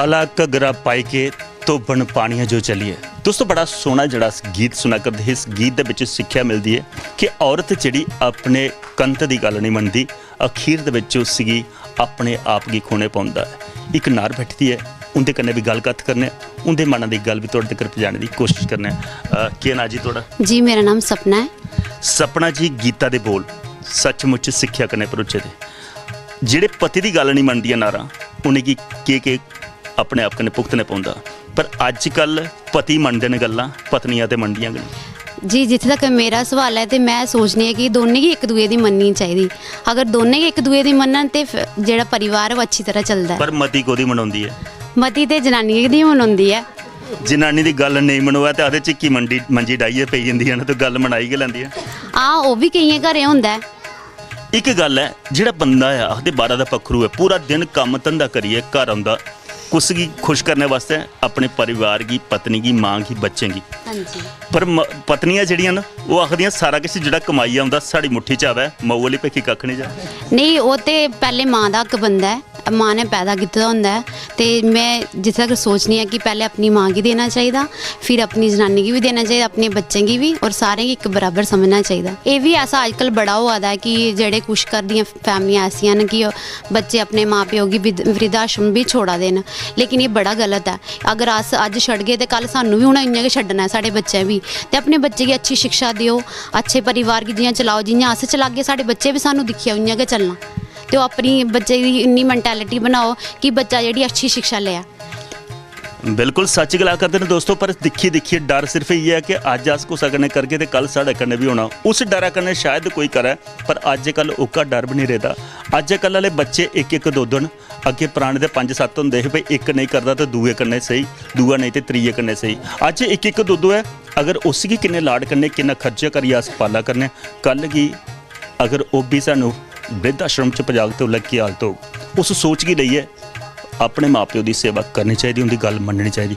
काला घगरा पाई के धोबन पानियां जो चलिए। दोस्तों बड़ा सोहना जड़ा गीत सुना करदे, इस गीत दे विच सिक्ख्या मिलदी है कि औरत जिहड़ी अपने कंत दी गल नहीं मनदी, अखीर दे विच उसगी अपने आप गी खोने पाउंदा है। एक नार बैठदी है, उनदे कन्नै भी गलबात करने, उनदे मनां दी गल भी तुहाडे तक पहुंचाने दी कोशिश करने। क्या नाम जी तुहाडा? जी मेरा नाम सपना है। सपना जी, गीता दे बोल सचमुच सिक्ख्या कन्नै भरोचे दे। जिहड़े पति दी गल नहीं मनदियां नारां, उनेंगी के अपने आप कन्नै भुगतने पौंदा, पर अजकल पति मनदे ने गल्लां, पत्नियां ते मनदियां गल्लां। जी जित्थे तक मेरा सवाल है तो मैं सोचनी है कि दोनों ही एक दूए की मननी चाहिए। अगर दोनों ही एक दूए की मनन तो जेड़ा परिवार है वो अच्छी तरह चलता है। पर मती कोदी मनाउंदी है? मती तो जनानी दी मनाउंदी है। जनानी दी गल नहीं मनोए तो आदे चिक्की मंजी डाइए पई जंदी है ना, तो गल मनाई गै लैंदी है। हाँ वो भी कई घरें होंदा है। एक गल है, जिहड़ा बंदा है आखदे 12 दा पक्खरू है, पूरा दिन काम धंधा करिए घर आउंदा कुछ की खुश करने वास्ते अपने परिवार की, पत्नी की, माँ की, बच्चे की। पर पत्नियां जिहड़ियां ना वो आखदियां सारा किश जिहड़ा कमाई आउंदा साड़ी मुट्ठी च आवे, माऊ वाली भेखी कक्ख नहीं जा। नहीं वो तो पहले माँ का हक बनता है, माँ ने पैदा किया होंदा है। तो मैं जिस तक सोचनी है कि पहले अपनी माँ की देना चाहिए, फिर अपनी जनानी की भी देना चाहिए, अपने बच्चों की भी, और सारे एक बराबर समझना चाहिए। ये भी ऐसा अजकल बड़ा हुआ है कि जेड़े कुछ घर दियां फैमिलियां ऐसियां न कि बच्चे अपने माँ प्यो की वृद्धाश्रम भी छोड़ा देन, लेकिन ये बड़ा गलत है। अगर अस अज छड्डगे तो कल सानू भी उन्हें इ'यां गै छड्डना है, साढ़े बच्चे भी। तो अपने बच्चे की अच्छी शिक्षा दिओ, अच्छे परिवार की जि'यां चलाओ, जि'यां अस चलागे साढ़े बच्चे भी सानू दिक्खियै उ'यां गै चलना। तो अपनी बच्चे की इन्नी मैंटैलिटी बनाओ कि बच्चा जी अच्छी शिक्षा ले। बिल्कुल सच गला करते हैं दोस्तों, पर दिखिए डर सिर्फ ये है कि अज अस कुछ कन्नै करगे तो कल साढ़े कन्नै भी होना। उस डर कन्नै शायद कोई करे, पर अजकल ओका डर भी नहीं रहता। अजकल वाले बच्चे एक दो न, अगे पुराने दे 5-7 होंदे हे भाई, एक नहीं करता तो दूए कन्नै सही, दूआ नहीं तो त्रीए कन्नै सही। अज एक दो है, अगर उसकी किन्ने लाड करने, किन्ना खर्चा करिए अस पाला करने, कल की अगर वो भी सानू वृद्धाश्रम च पजाग तो लग की हालत हो, उस सोच की लइए अपने माँ प्यो की सेवा करनी चाहिए, उनकी गल मननी चाहिए।